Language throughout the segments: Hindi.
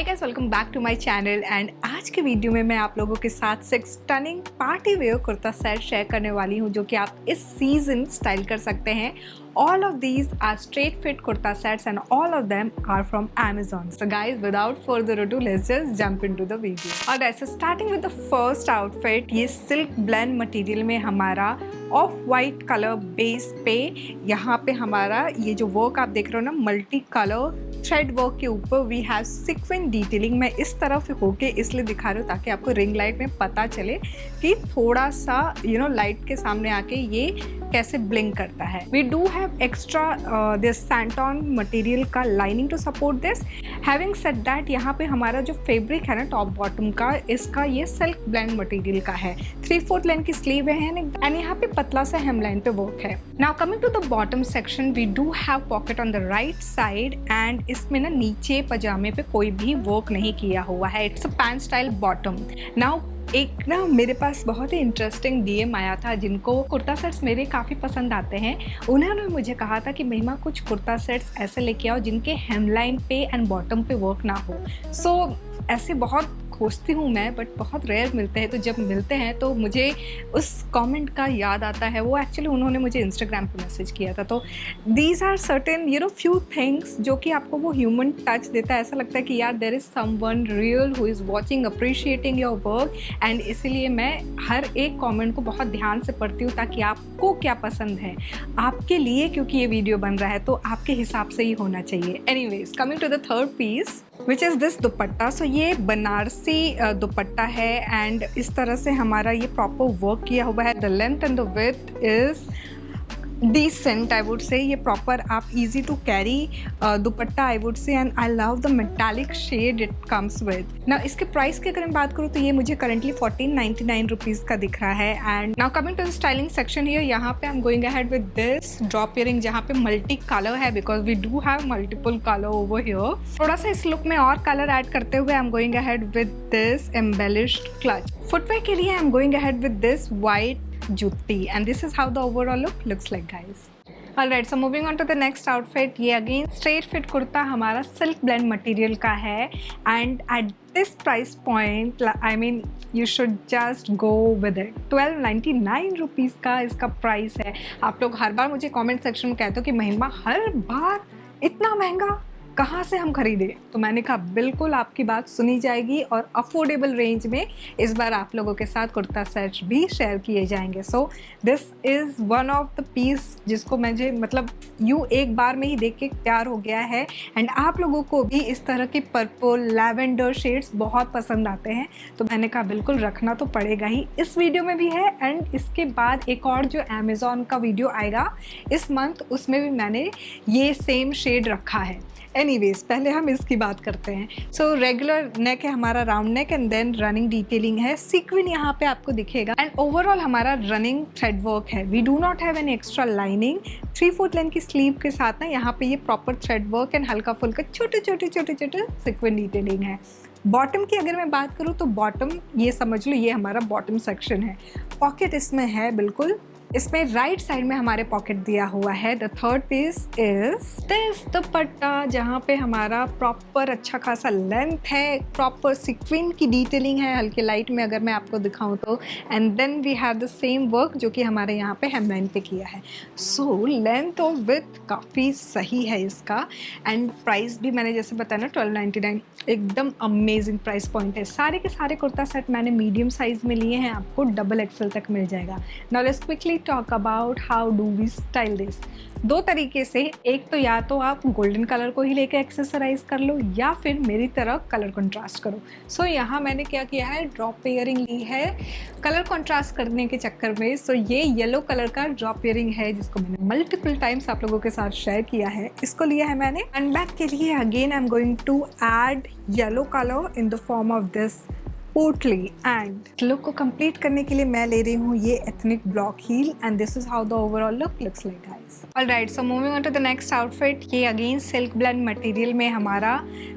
Hi guys, welcome back to my channel. And आज के वीडियो में मैं आप लोगों के साथ एक stunning party wear kurta set share करने वाली हूं जो कि आप इस सीजन स्टाइल कर सकते हैं। All of these are straight fit kurta sets and all of them are from Amazon. So guys, without further ado, let's just jump into the video. Alright, so starting with the first outfit, ये silk blend material में हमारा ऑफ वाइट कलर बेस पे यहाँ पे हमारा ये जो वर्क आप देख रहे हो ना, मल्टी कलर थ्रेड वर्क के ऊपर वी हैव सीक्वेंस डिटेलिंग। मैं इस तरफ होके इसलिए दिखा रही हूँ ताकि आपको रिंग लाइट में पता चले कि थोड़ा सा लाइट के सामने आके ये कैसे ब्लिंक करता है। We do have extra this santoon material का lining to support this. Having said that, यहाँ पे हमारा जो फैब्रिक है ना टॉप बॉटम का, इसका ये सिल्क ब्लेंड मटेरियल का है। 3/4 लेंथ की स्लीव है एंड यहाँ पे पतला सा हेमलाइन पे वर्क है। Now coming to the bottom section, we do have pocket on the right side and इसमें ना नीचे पजामे पे कोई भी वर्क नहीं किया हुआ है। It's a pant style bottom. Now एक ना मेरे पास बहुत ही इंटरेस्टिंग डीएम आया था जिनको कुर्ता सेट्स मेरे काफ़ी पसंद आते हैं। उन्होंने मुझे कहा था कि महिमा कुछ कुर्ता सेट्स ऐसे लेके आओ जिनके हेमलाइन पे एंड बॉटम पे वर्क ना हो। सो ऐसे बहुत खोजती हूँ मैं, बट बहुत रेयर मिलते हैं। तो जब मिलते हैं तो मुझे उस कमेंट का याद आता है। वो एक्चुअली उन्होंने मुझे इंस्टाग्राम पे मैसेज किया था। तो these are certain few things जो कि आपको वो ह्यूमन टच देता है। ऐसा लगता है कि यार there is someone real who is watching, appreciating your work. And इसीलिए मैं हर एक कॉमेंट को बहुत ध्यान से पढ़ती हूँ ताकि आपको क्या पसंद है आपके लिए, क्योंकि ये वीडियो बन रहा है तो आपके हिसाब से ही होना चाहिए। Anyways, coming to the third piece which is this dupatta. So ये बनारसी दुपट्टा है एंड इस तरह से हमारा ये प्रॉपर वर्क किया हुआ है। The length and the width is decent, I would say। ये प्रॉपर आप easy to carry dupatta I would say, and I love the metallic shade it comes with। now इसके प्राइस की अगर मैं बात करूँ तो ये मुझे currently 1499 रुपीज़ का दिख रहा है। And now coming to the styling section here, यहाँ पे I'm going ahead with this drop earring जहाँ पे मल्टी कलर है because we do have multiple color over here। थोड़ा सा इस लुक में और कलर ऐड करते हुए I'm going ahead with this embellished clutch। Footwear के लिए I'm going ahead with this white जुत्ती and this is how the overall look looks like guys। Alright, so moving on to the next outfit। ये again straight fit कुर्ता हमारा silk blend material का है and at this price point I mean you should just go with it। 1299 rupees का इसका प्राइस है। आप लोग हर बार मुझे कमेंट सेक्शन में कहते हो कि महिमा हर बार इतना महंगा कहाँ से हम खरीदें, तो मैंने कहा बिल्कुल आपकी बात सुनी जाएगी और अफोर्डेबल रेंज में इस बार आप लोगों के साथ कुर्ता सेट्स भी शेयर किए जाएंगे। So this is one of the piece जिसको मुझे यूँ एक बार में ही देख के प्यार हो गया है। एंड आप लोगों को भी इस तरह के पर्पल लैवेंडर शेड्स बहुत पसंद आते हैं, तो मैंने कहा बिल्कुल रखना तो पड़ेगा ही। इस वीडियो में भी है एंड इसके बाद एक और जो अमेज़ॉन का वीडियो आएगा इस मंथ, उसमें भी मैंने ये सेम शेड रखा है। एनीवेज, पहले हम इसकी बात करते हैं। सो रेगुलर नेक है हमारा, round neck and then running detailing है। सीक्वेंस यहाँ पे आपको दिखेगा एंड ओवरऑल हमारा रनिंग थ्रेड वर्क है। We do not have any extra lining. 3/4 length की स्लीव के साथ ना यहाँ पे ये प्रॉपर थ्रेड वर्क एंड हल्का फुल्का छोटे छोटे सीक्वेंस डिटेलिंग है। बॉटम की अगर मैं बात करूँ तो बॉटम ये समझ लो ये हमारा बॉटम सेक्शन है। पॉकेट इसमें है बिल्कुल, इसमें राइट साइड में हमारे पॉकेट दिया हुआ है। The third piece is this dupatta जहाँ पे हमारा प्रॉपर अच्छा खासा लेंथ है, प्रॉपर सीक्वेंस की डिटेलिंग है हल्के लाइट में अगर मैं आपको दिखाऊं तो। And then we have the same work जो कि हमारे यहाँ पे हेमलाइन पे किया है। सो लेंथ और विड्थ काफ़ी सही है इसका एंड प्राइस भी मैंने जैसे बताया ना 1299, एकदम अमेजिंग प्राइस पॉइंट है। सारे के सारे कुर्ता सेट मैंने मीडियम साइज़ में लिए हैं, आपको डबल एक्सेल तक मिल जाएगा। Now let's quickly talk about how do we style this. दो तरीके से, एक तो या तो आप गोल्डन कलर को ही लेकर एक्सेसराइज कर लो या फिर मेरी तरह कलर कंट्रास्ट करो। सो यहाँ मैंने क्या किया है, ड्रॉप इयरिंग ली है कलर कंट्रास्ट करने के चक्कर में। सो ये येलो कलर का ड्रॉप इयरिंग है जिसको मैंने मल्टीपल टाइम्स आप लोगों के साथ शेयर किया है। इसको लिया है मैंने। एंड बैक के लिए again I am going to add yellow colour in the form of this potli. And look को कंप्लीट करने के लिए मैं ले रही हूँ ये ethnic block heel and this is how the overall look looks like guys. Alright, so moving on to the next outfit. ये अगेन सिल्क ब्लेंड मटेरियल में हमारा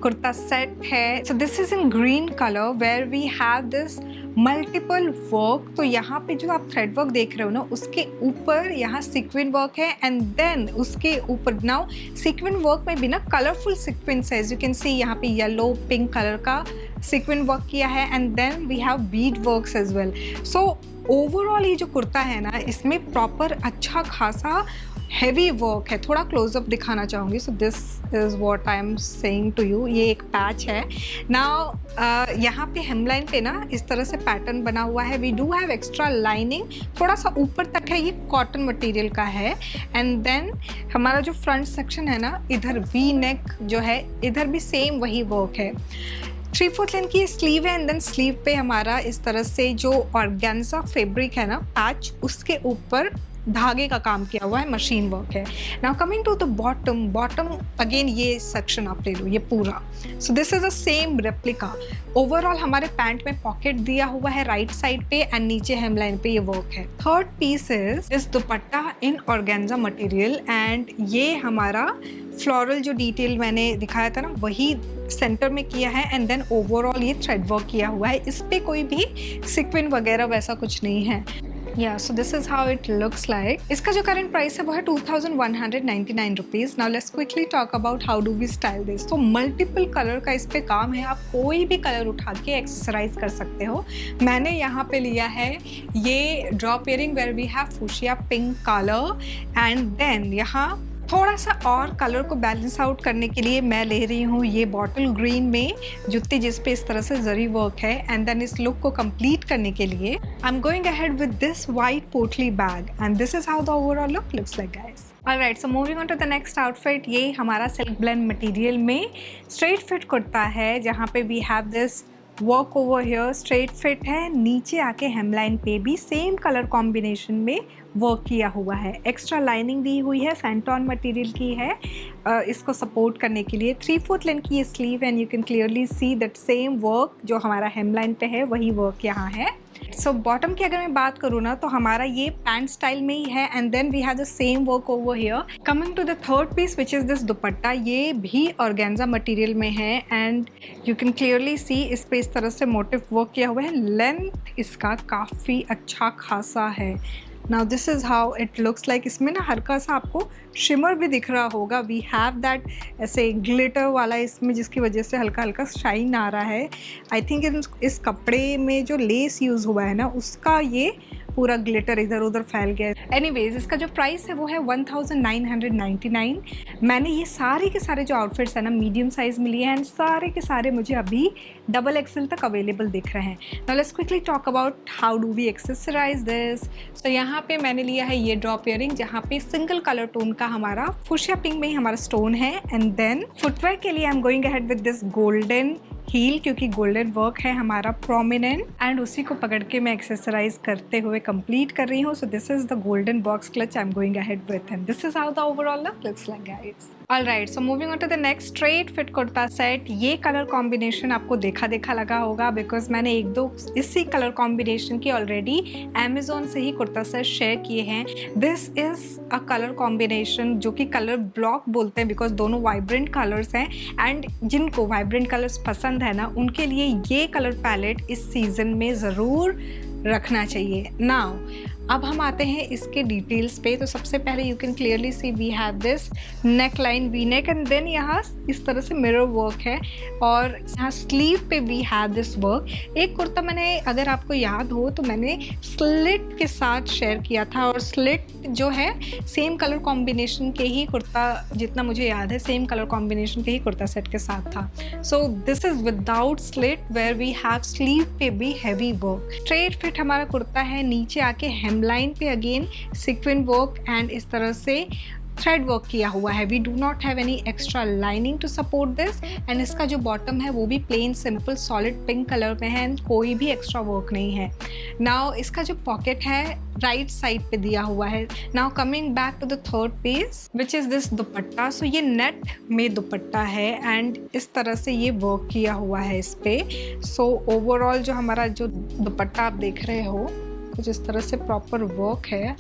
कुर्ता सेट है। So this is in green colour where we have this multiple work. तो यहाँ पे जो आप थ्रेड वर्क देख रहे हो ना, उसके ऊपर यहाँ सीक्वेंस वर्क है एंड देन उसके ऊपर नाउ सीक्वेंस वर्क में भी ना कलरफुल सीक्वेंस है। यू कैन सी यहाँ पे येलो पिंक कलर का सीक्वेंस वर्क किया है and then we have bead works as well. So overall ये जो कुर्ता है ना, इसमें प्रॉपर अच्छा खासा हैवी वर्क है। थोड़ा क्लोजअप दिखाना चाहूँगी। So this is what I am saying to you. ये एक पैच है नाउ। यहाँ पे हेमलाइन पे ना इस तरह से पैटर्न बना हुआ है। We do have extra lining, थोड़ा सा ऊपर तक है, ये कॉटन मटेरियल का है। एंड देन हमारा जो फ्रंट सेक्शन है ना, इधर वी नेक जो है, इधर भी सेम वही वर्क है। 3/4 लेंथ की स्लीव है एंड देन स्लीव पे हमारा इस तरह से जो ऑर्गेन्जा फैब्रिक है ना पैच, उसके ऊपर धागे का काम किया हुआ है, मशीन वर्क है। Now coming to the bottom, bottom again ये सेक्शन आप ले लो, ये पूरा। So this is a same replica. Overall हमारे पैंट में पॉकेट दिया हुआ है राइट साइड पे एंड नीचे हेमलाइन पे ये वर्क है। Third piece is this dupatta in organza material and ये हमारा फ्लोरल जो डिटेल मैंने दिखाया था ना, वही सेंटर में किया है एंड देन ओवरऑल ये थ्रेड वर्क किया हुआ है। इस पे कोई भी सीक्वेंस वगैरह वैसा कुछ नहीं है। Yeah, so this is how it looks like. इसका जो करंट प्राइस है वो है 2199 rupees. Now let's quickly talk about how do we style this. तो मल्टीपल कलर का इस पे काम है, आप कोई भी कलर उठा के एक्सेसराइज कर सकते हो। मैंने यहाँ पे लिया है ये drop earring where we have fuchsia pink colour and then यहाँ थोड़ा सा और कलर को बैलेंस आउट करने के लिए मैं ले रही हूँ ये बॉटल ग्रीन में जुत्ती, जिस पे इस तरह से जरी वर्क है। एंड देन इस लुक को कंप्लीट करने के लिए I am going ahead with this white potli bag and this is how the overall look looks like guys. Alright, so moving on to the next outfit. ये हमारा सिल्क ब्लेंड मटेरियल में स्ट्रेट फिट कुर्ता है, जहाँ पे we have this work over here, straight fit है। नीचे आके हेमलाइन पे भी सेम कलर कॉम्बिनेशन में वर्क किया हुआ है। एक्स्ट्रा लाइनिंग दी हुई है, सैंटॉन मटेरियल की है इसको सपोर्ट करने के लिए। 3/4 लेंथ की ये sleeve and you can clearly see that same work जो हमारा हेमलाइन पे है वही वर्क यहाँ है। सो बॉटम की अगर मैं बात करूँ ना, तो हमारा ये पैंट स्टाइल में ही है and then we have the same work over here. Coming to the third piece which is this dupatta, ये भी ऑर्गेन्जा मटेरियल में है and you can clearly see इस पे इस तरह से मोटिव वर्क किया हुआ है। लेंथ इसका काफ़ी अच्छा खासा है। Now this is how it looks like. इसमें ना हल्का सा आपको शिमर भी दिख रहा होगा। वी हैव दैट ऐसे ग्लिटर वाला इसमें, जिसकी वजह से हल्का हल्का शाइन आ रहा है। आई थिंक इस कपड़े में जो लेस यूज़ हुआ है ना, उसका ये पूरा ग्लिटर इधर उधर फैल गया है। एनीवेज, इसका जो प्राइस है वो है 1999। मैंने ये सारे के सारे जो आउटफिट्स हैं ना मीडियम साइज़ में लिए हैं एंड सारे के सारे मुझे अभी XXL तक अवेलेबल दिख रहे हैं। Now let's quickly talk about how do we accessorise this. तो यहाँ पे मैंने लिया है ये ड्रॉप इयरिंग, जहाँ पे सिंगल कलर टोन का हमारा फुशिया पिंक में ही हमारा स्टोन है। एंड देन फुटवेयर के लिए I am going ahead with this golden heel, क्योंकि गोल्डन वर्क है हमारा प्रोमिनेंट एंड उसी को पकड़ के मैं एक्सेसराइज करते हुए कंप्लीट कर रही हूँ। So this is the golden box clutch I am going ahead with and this is how the overall look looks like guys. Alright, so moving on to the next straight fit kurta set. ये कलर कॉम्बिनेशन आपको देखा देखा लगा होगा बिकॉज मैंने एक दो इसी कलर कॉम्बिनेशन की ऑलरेडी अमेजोन से ही कुर्ता सेट शेयर किए हैं। This is a colour combination जो कि कलर ब्लॉक बोलते हैं बिकॉज दोनों वाइब्रेंट कलर्स हैं एंड जिनको वाइब्रेंट कलर्स पसंद है ना, उनके लिए ये कलर पैलेट इस सीजन में ज़रूर रखना चाहिए। नाउ अब हम आते हैं इसके डिटेल्स पे। तो सबसे पहले you can clearly see we have this neckline we neck and then यहाँ इस तरह से मिरर वर्क है और यहाँ स्लीव पे वी हैव दिस वर्क। एक कुर्ता मैंने, अगर आपको याद हो तो मैंने स्लिट के साथ शेयर किया था और स्लिट जो है सेम कलर कॉम्बिनेशन के ही कुर्ता, जितना मुझे याद है सेम कलर कॉम्बिनेशन के ही कुर्ता सेट के साथ था। So this is without slit where we have sleeve पे भी हैवी वर्क। स्ट्रेट फिट हमारा कुर्ता है, नीचे आके हेमलाइन पे अगेन सीक्वेंस वर्क एंड इस तरह से थ्रेड वर्क किया हुआ है। We do not have any extra lining to support this and इसका जो बॉटम है वो भी plain simple solid pink colour में है एंड कोई भी एक्स्ट्रा वर्क नहीं है। नाउ इसका जो पॉकेट है राइट साइड पे दिया हुआ है। Now coming back to the third piece which is this dupatta. So ये नेट में दुपट्टा है एंड इस तरह से ये वर्क किया हुआ है इस पे। सो ओवरऑल जो हमारा जो दुपट्टा आप देख रहे हो कुछ इस तरह से प्रॉपर वर्क है।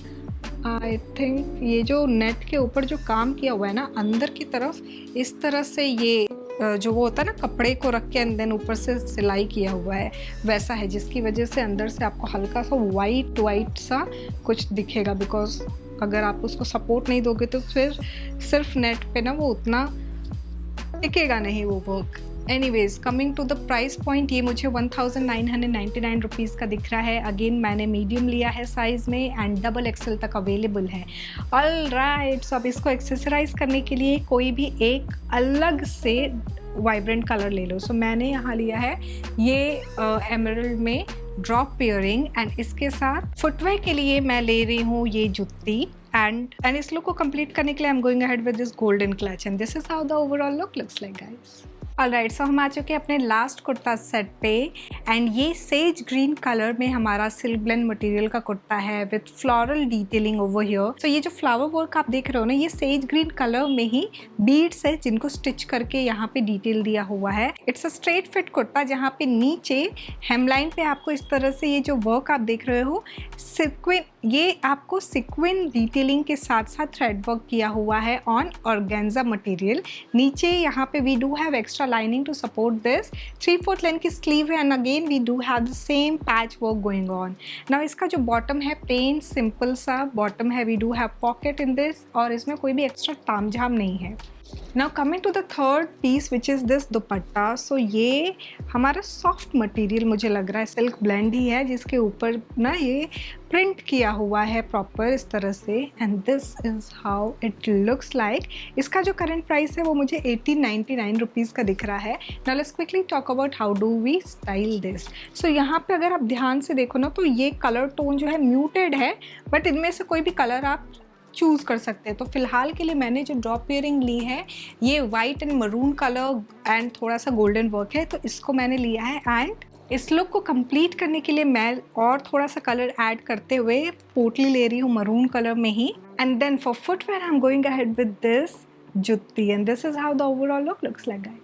आई थिंक ये जो नेट के ऊपर जो काम किया हुआ है ना, अंदर की तरफ इस तरह से ये जो वो होता है ना कपड़े को रख के एंड देन ऊपर से सिलाई किया हुआ है वैसा है, जिसकी वजह से अंदर से आपको हल्का सा वाइट सा कुछ दिखेगा। बिकॉज अगर आप उसको सपोर्ट नहीं दोगे तो फिर सिर्फ नेट पे ना वो उतना टिकेगा नहीं वो work. Anyways coming to the price point, ये मुझे 1999 रुपीज़ का दिख रहा है। अगेन मैंने मीडियम लिया है साइज़ में एंड डबल एक्सेल तक अवेलेबल है। ऑल राइट, सो अब इसको एक्सेसराइज करने के लिए कोई भी एक अलग से वाइब्रेंट कलर ले लो। सो मैंने यहाँ लिया है ये एमरल्ड में ड्रॉप इयरिंग एंड इसके साथ फुटवेयर के लिए मैं ले रही हूँ ये जुत्ती एंड इस लुक को कंप्लीट करने के लिए I am going ahead with this golden clutch and this is how the overall look looks like guys. Alright, so हम आ चुके हैं अपने लास्ट कुर्ता सेट पे एंड ये सेज ग्रीन कलर में हमारा सिल्क ब्लेंड मटेरियल का कुर्ता है with floral detailing over here. So ये जो फ्लावर वर्क आप देख रहे हो ना, ये सेज ग्रीन कलर में ही बीड्स है जिनको स्टिच करके यहाँ पे डिटेल दिया हुआ है। It's a straight fit kurta जहाँ पे नीचे हेमलाइन पे आपको इस तरह से ये जो वर्क आप देख रहे हो सिक्विन, ये आपको सिक्विन डिटेलिंग के साथ साथ थ्रेड वर्क किया हुआ है ऑन ऑर्गेन्जा मटेरियल। नीचे यहाँ पे we do have extra lining to support this 3/4 length की स्लीव है and again we do have the same patch work going on. Now इसका जो बॉटम है प्लेन सिंपल सा बॉटम है, we do have pocket in this और इसमें कोई भी एक्स्ट्रा तामझाम नहीं है। Now coming to the third piece which is this dupatta. So ये हमारा सॉफ्ट मटेरियल मुझे लग रहा है सिल्क ब्लेंड ही है जिसके ऊपर ना ये प्रिंट किया हुआ है प्रॉपर इस तरह से and this is how it looks like. इसका जो करंट प्राइस है वो मुझे 1899 रुपीज़ का दिख रहा है। Now let's quickly talk about how do we style this. So यहाँ पे अगर आप ध्यान से देखो ना तो ये कलर टोन जो है म्यूटेड है, बट इनमें से कोई भी कलर आप चूज़ कर सकते हैं। तो फिलहाल के लिए मैंने जो ड्रॉप इयरिंग ली है ये white and maroon colour and थोड़ा सा गोल्डन वर्क है, तो इसको मैंने लिया है एंड इस लुक को कंप्लीट करने के लिए मैं और थोड़ा सा कलर ऐड करते हुए पोटली ले रही हूँ मरून कलर में ही and then for footwear I am going ahead with this jutti and this is how the overall look looks like guys.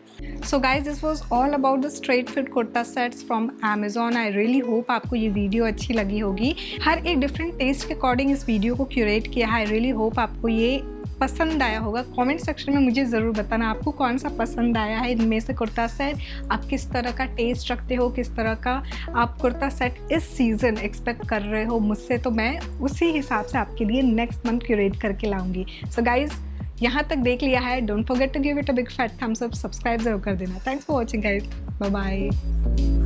So guys, this was all about the straight fit kurta sets from Amazon. I really hope आपको ये वीडियो अच्छी लगी होगी। हर एक डिफरेंट टेस्ट के अकॉर्डिंग इस वीडियो को क्यूरेट किया है। I really hope आपको ये पसंद आया होगा। कमेंट सेक्शन में मुझे ज़रूर बताना आपको कौन सा पसंद आया है इनमें से कुर्ता सेट। आप किस तरह का टेस्ट रखते हो, किस तरह का आप कुर्ता सेट इस सीज़न एक्सपेक्ट कर रहे हो मुझसे, तो मैं उसी हिसाब से आपके लिए नेक्स्ट मंथ क्यूरेट करके लाऊंगी। सो गाइज, यहाँ तक देख लिया है, don't forget to give it a big fat thumbs up, subscribe जरूर कर देना। Thanks for watching guys, bye bye.